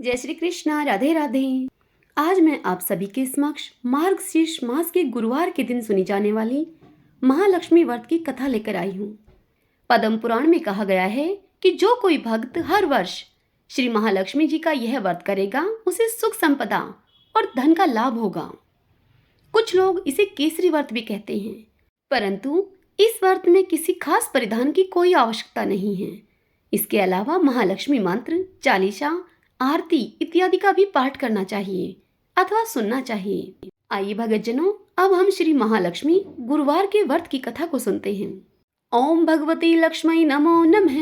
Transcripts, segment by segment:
जय श्री कृष्णा। राधे राधे। आज मैं आप सभी के समक्ष मार्गशीर्ष मास के गुरुवार के दिन सुनी जाने वाली महालक्ष्मी व्रत की कथा लेकर आई हूँ। पद्म पुराण में कहा गया है कि जो कोई भक्त हर वर्ष श्री महालक्ष्मी जी का यह व्रत करेगा उसे सुख संपदा और धन का लाभ होगा। कुछ लोग इसे केसरी व्रत भी कहते हैं, परंतु इस व्रत में किसी खास परिधान की कोई आवश्यकता नहीं है। इसके अलावा महालक्ष्मी मंत्र, चालीसा, आरती इत्यादि का भी पाठ करना चाहिए अथवा सुनना चाहिए। आइए भगतजनों, अब हम श्री महालक्ष्मी गुरुवार के व्रत की कथा को सुनते हैं। ओम भगवती लक्ष्मी नमो नमः।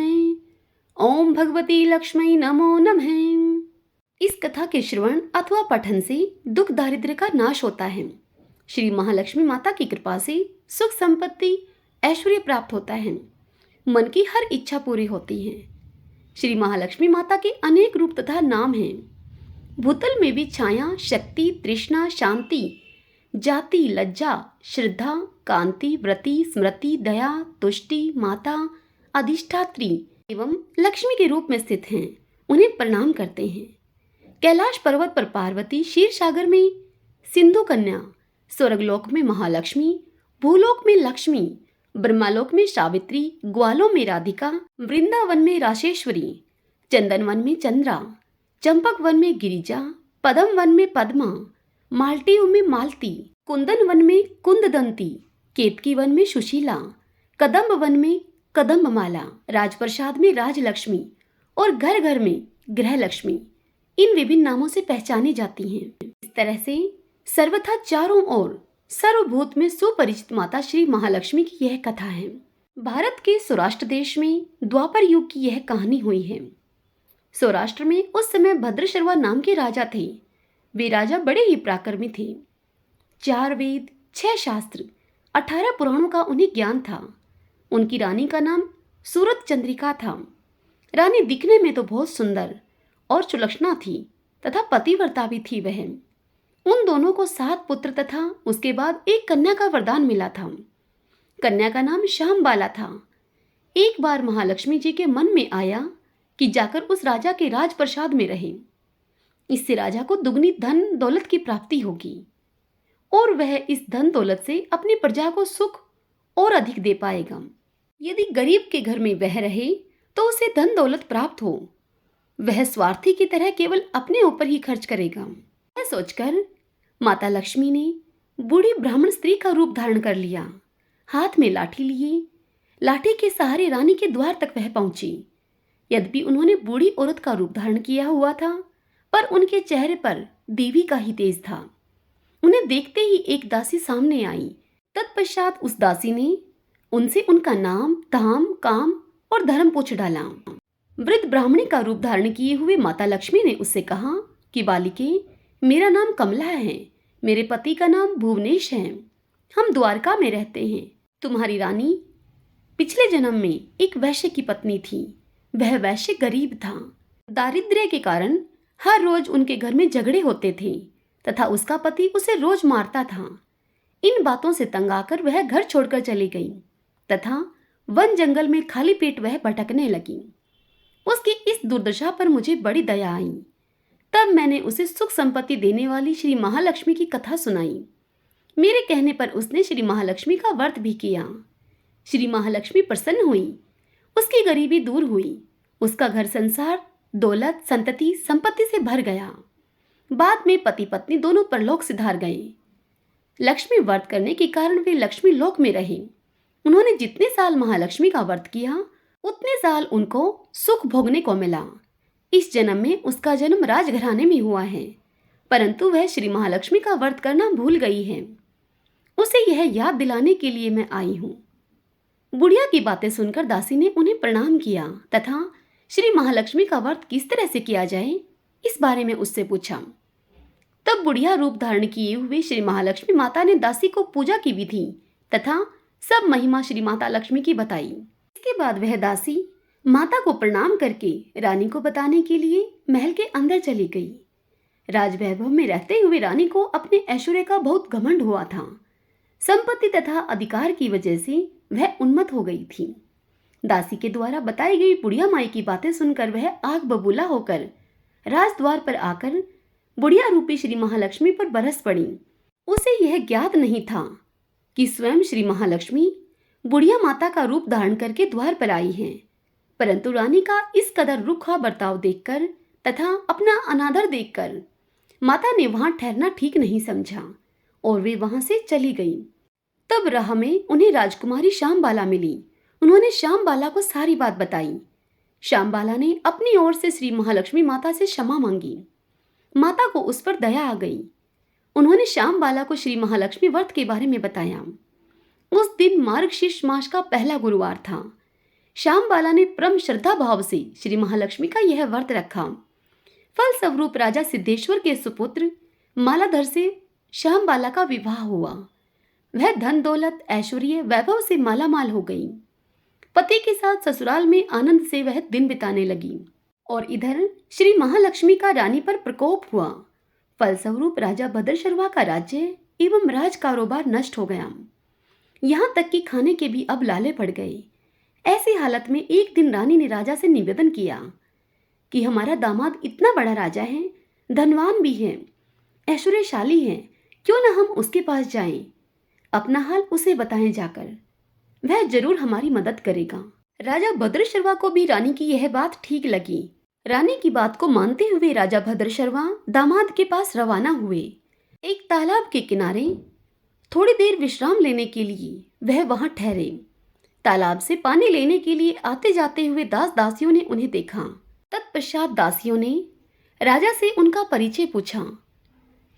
ओम भगवती लक्ष्मी नमो नमः। इस कथा के श्रवण अथवा पठन से दुख दारिद्र्य का नाश होता है। श्री महालक्ष्मी माता की कृपा से सुख संपत्ति ऐश्वर्य प्राप्त होता है। मन की हर इच्छा पूरी होती है। श्री महालक्ष्मी माता के अनेक रूप तथा नाम हैं। भूतल में भी छाया, शक्ति, तृष्णा, शांति, जाति, लज्जा, श्रद्धा, कांति, व्रति, स्मृति, दया, तुष्टि, माता, अधिष्ठात्री एवं लक्ष्मी के रूप में स्थित हैं। उन्हें प्रणाम करते हैं। कैलाश पर्वत पर पार्वती, क्षीर सागर में सिंधु कन्या, स्वर्गलोक में महालक्ष्मी, भूलोक में लक्ष्मी, ब्रह्मालोक में सावित्री, ग्वालों में राधिका, वृंदावन में राशेश्वरी, चंदन वन में चंद्रा, चंपक वन में गिरिजा, पद्म वन में पद्मा, माल्टियों में मालती, कुंदन वन में कुंददंती, केतकी वन में सुशीला, कदम्ब वन में कदम्बमाला, राजप्रसाद में राजलक्ष्मी और घर घर में गृहलक्ष्मी इन विभिन्न नामों से पहचानी जाती हैं। इस तरह से सर्वथा चारों ओर सर्वभूत में सुपरिचित माता श्री महालक्ष्मी की यह कथा है। भारत के सौराष्ट्र देश में द्वापर युग की यह कहानी हुई है। सौराष्ट्र में उस समय भद्रशर्वा नाम के राजा थे। वे राजा बड़े ही पराक्रमी थे। 4 वेद, 6 शास्त्र, 18 पुराणों का उन्हें ज्ञान था। उनकी रानी का नाम सूरत चंद्रिका था। रानी दिखने में तो बहुत सुंदर और सुलक्षणा थी तथा पतिव्रता भी थी। वह उन दोनों को 7 पुत्र तथा उसके बाद एक कन्या का वरदान मिला था। कन्या का नाम श्यामबाला था। एक बार महालक्ष्मी जी के मन में आया कि जाकर उस राजा के राजप्रसाद में रहे। इससे राजा को दुगनी धन दौलत की प्राप्ति होगी और वह इस धन दौलत से अपनी प्रजा को सुख और अधिक दे पाएगा। यदि गरीब के घर में वह रहे तो उसे धन दौलत प्राप्त हो। वह स्वार्थी की तरह केवल अपने ऊपर ही खर्च करेगा। यह सोचकर माता लक्ष्मी ने बूढ़ी ब्राह्मण स्त्री का रूप धारण कर लिया। हाथ में लाठी लिए लाठी के सहारे रानी के द्वार तक वह पहुंची। यद्यपि उन्होंने बूढ़ी औरत का रूप धारण किया हुआ था, पर उनके चेहरे पर देवी का ही तेज था। उन्हें देखते ही एक दासी सामने आई। तत्पश्चात उस दासी ने उनसे उनका नाम, धाम, काम और धर्म पूछ डाला। वृद्ध ब्राह्मणी का रूप धारण किए हुए माता लक्ष्मी ने उससे कहा कि बालिके, मेरा नाम कमला है। मेरे पति का नाम भुवनेश है। हम द्वारका में रहते हैं। तुम्हारी रानी पिछले जन्म में एक वैश्य की पत्नी थी। वह वैश्य गरीब था। दारिद्र्य के कारण हर रोज उनके घर में झगड़े होते थे तथा उसका पति उसे रोज मारता था। इन बातों से तंग आकर वह घर छोड़कर चली गई तथा वन जंगल में खाली पेट वह भटकने लगी। उसकी इस दुर्दशा पर मुझे बड़ी दया आई। तब मैंने उसे सुख संपत्ति देने वाली श्री महालक्ष्मी की कथा सुनाई। मेरे कहने पर उसने श्री महालक्ष्मी का व्रत भी किया। श्री महालक्ष्मी प्रसन्न हुई। उसकी गरीबी दूर हुई। उसका घर संसार, दौलत, संतति, संपत्ति से भर गया। बाद में पति पत्नी दोनों परलोक सिधार गए। लक्ष्मी व्रत करने के कारण वे लक्ष्मी लोक में रहे। उन्होंने जितने साल महालक्ष्मी का व्रत किया उतने साल उनको सुख भोगने को मिला। इस जन्म में उसका जन्म राजघराने में हुआ है, परंतु वह श्री महालक्ष्मी का व्रत करना भूल गई है। उसे यह याद दिलाने के लिए मैं आई हूँ। बुढ़िया की बातें सुनकर दासी ने उन्हें प्रणाम किया तथा श्री महालक्ष्मी का व्रत किस तरह से किया जाए इस बारे में उससे पूछा। तब बुढ़िया रूप धारण किए हुए श्री महालक्ष्मी माता ने दासी को पूजा की विधि तथा सब महिमा श्री माता लक्ष्मी की बताई। इसके बाद वह दासी माता को प्रणाम करके रानी को बताने के लिए महल के अंदर चली गई। राजवैभव में रहते हुए रानी को अपने ऐश्वर्य का बहुत घमंड हुआ था। संपत्ति तथा अधिकार की वजह से वह उन्मत्त हो गई थी। दासी के द्वारा बताई गई बुढ़िया माई की बातें सुनकर वह आग बबूला होकर राजद्वार पर आकर बुढ़िया रूपी श्री महालक्ष्मी पर बरस पड़ी। उसे यह ज्ञात नहीं था कि स्वयं श्री महालक्ष्मी बुढ़िया माता का रूप धारण करके द्वार पर आई हैं, परंतु रानी का इस कदर रुखा बर्ताव देखकर तथा अपना अनादर देखकर माता ने वहां ठहरना ठीक नहीं समझा और वे वहां से चली गईं। तब राह में उन्हें राजकुमारी श्यामबाला मिली। उन्होंने श्यामबाला को सारी बात बताई। श्यामबाला ने अपनी ओर से श्री महालक्ष्मी माता से क्षमा मांगी। माता को उस पर दया आ गई। उन्होंने श्यामबाला को श्री महालक्ष्मी व्रत के बारे में बताया। उस दिन मार्गशीर्ष मास का पहला गुरुवार था। श्यामबाला ने परम श्रद्धा भाव से श्री महालक्ष्मी का यह व्रत रखा। फलस्वरूप राजा सिद्धेश्वर के सुपुत्र मालाधर से श्यामबाला का विवाह हुआ। वह धन दौलत ऐश्वर्य वैभव से मालामाल हो गई। पति के साथ ससुराल में आनंद से वह दिन बिताने लगी और इधर श्री महालक्ष्मी का रानी पर प्रकोप हुआ। फलस्वरूप राजा भद्रशर्वा का राज्य एवं राज कारोबार नष्ट हो गया। यहाँ तक कि खाने के भी अब लाले पड़ गए। ऐसी हालत में एक दिन रानी ने राजा से निवेदन किया कि हमारा दामाद इतना बड़ा राजा है, धनवान भी है, ऐश्वर्यशाली है, क्यों न हम उसके पास जाएं, अपना हाल उसे बताएं जाकर, वह जरूर हमारी मदद करेगा। राजा भद्रशर्वा को भी रानी की यह बात ठीक लगी। रानी की बात को मानते हुए राजा भद्रशर्वा दामाद के पास रवाना हुए। एक तालाब के किनारे थोड़ी देर विश्राम लेने के लिए वह वहां ठहरे। तालाब से पानी लेने के लिए आते जाते हुए दास दासियों ने उन्हें देखा। तत्पश्चात दासियों ने राजा से उनका परिचय पूछा।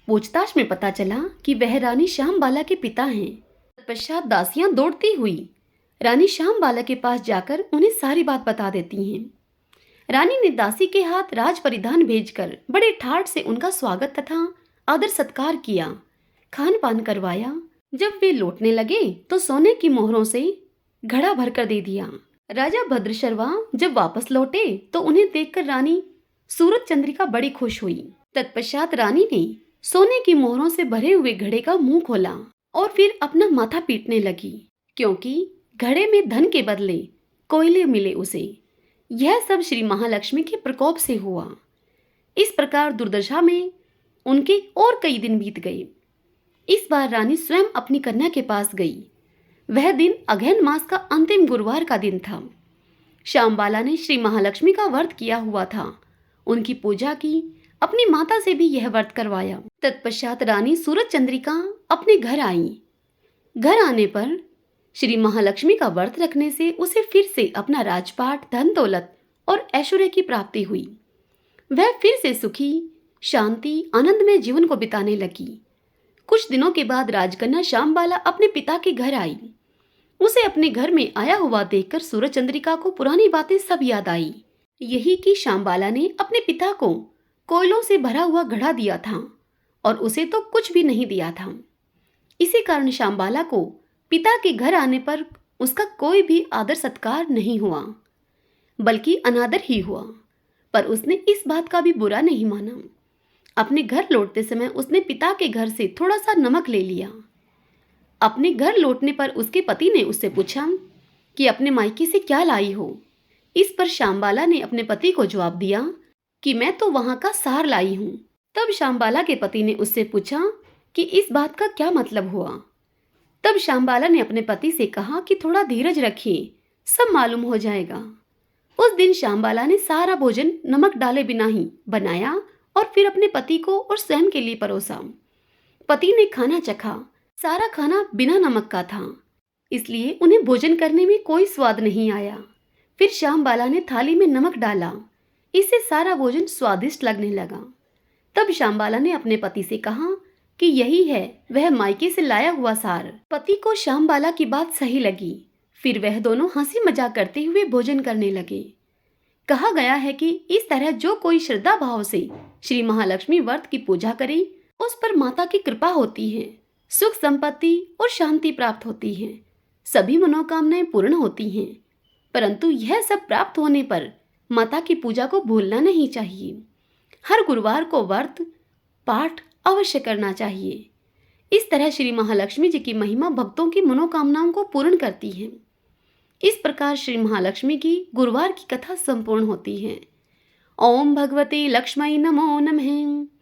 पूछताछ में पता चला कि वह रानी श्यामबाला के पिता हैं। तत्पश्चात दासियां दौड़ती हुई रानी श्यामबाला के पास जाकर उन्हें सारी बात बता देती हैं। रानी ने दासी के हाथ राज परिधान भेजकर बड़े ठाठ से उनका स्वागत तथा आदर सत्कार किया, खान पान करवाया। जब वे लौटने लगे तो सोने की मोहरों से घड़ा भरकर दे दिया। राजा भद्रशर्वा जब वापस लौटे तो उन्हें देखकर रानी सूरज चंद्रिका बड़ी खुश हुई। तत्पश्चात रानी ने सोने की मोहरों से भरे हुए घड़े का मुंह खोला और फिर अपना माथा पीटने लगी, क्योंकि घड़े में धन के बदले कोयले मिले उसे। यह सब श्री महालक्ष्मी के प्रकोप से हुआ। इस प्रकार दुर्दशा में उनके और कई दिन बीत गए। इस बार रानी स्वयं अपनी कन्या के पास गई। वह दिन अगहन मास का अंतिम गुरुवार का दिन था। श्यामबाला ने श्री महालक्ष्मी का व्रत किया हुआ था। उनकी पूजा की, अपनी माता से भी यह व्रत करवाया। तत्पश्चात रानी सूरज चंद्रिका अपने घर आई। घर आने पर श्री महालक्ष्मी का व्रत रखने से उसे फिर से अपना राजपाट, धन दौलत और ऐश्वर्य की प्राप्ति हुई। वह फिर से सुखी, शांति, आनंद में जीवन को बिताने लगी। कुछ दिनों के बाद राजकन्या श्यामबाला अपने पिता के घर आई। उसे अपने घर में आया हुआ देखकर सूरज चंद्रिका को पुरानी बातें सब याद आई। यही कि श्यामबाला ने अपने पिता को कोयलों से भरा हुआ घड़ा दिया था और उसे तो कुछ भी नहीं दिया था। इसी कारण श्यामबाला को पिता के घर आने पर उसका कोई भी आदर सत्कार नहीं हुआ, बल्कि अनादर ही हुआ। पर उसने इस बात का भी बुरा नहीं माना। अपने घर लौटते समय उसने पिता के घर से थोड़ा सा नमक ले लिया। अपने घर लौटने पर उसके पति ने उससे पूछा कि अपने मायके से क्या लाई हो। इस पर श्यामबाला ने अपने पति को जवाब दिया कि मैं तो वहां का सार लाई हूँ। तब श्यामबाला के पति ने उससे पूछा कि इस बात का क्या मतलब हुआ। तब श्यामबाला ने अपने पति से कहा कि थोड़ा धीरज रखिए, सब मालूम हो जाएगा। उस दिन श्यामबाला ने सारा भोजन नमक डाले बिना ही बनाया और फिर अपने पति को और स्वयं के लिए परोसा। पति ने खाना चखा। सारा खाना बिना नमक का था, इसलिए उन्हें भोजन करने में कोई स्वाद नहीं आया। फिर श्यामबाला ने थाली में नमक डाला। इससे सारा भोजन स्वादिष्ट लगने लगा। तब श्यामबाला ने अपने पति से कहा कि यही है वह मायके से लाया हुआ सार। पति को श्यामबाला की बात सही लगी। फिर वह दोनों हंसी मजाक करते हुए भोजन करने लगे। कहा गया है कि इस तरह जो कोई श्रद्धा भाव से श्री महालक्ष्मी व्रत की पूजा करे, उस पर माता की कृपा होती है, सुख संपत्ति और शांति प्राप्त होती है, सभी मनोकामनाएं पूर्ण होती हैं। परंतु यह सब प्राप्त होने पर माता की पूजा को भूलना नहीं चाहिए। हर गुरुवार को व्रत पाठ अवश्य करना चाहिए। इस तरह श्री महालक्ष्मी जी की महिमा भक्तों की मनोकामनाओं को पूर्ण करती है। इस प्रकार श्री महालक्ष्मी की गुरुवार की कथा संपूर्ण होती है ओम भगवते लक्ष्मी नमो नमः।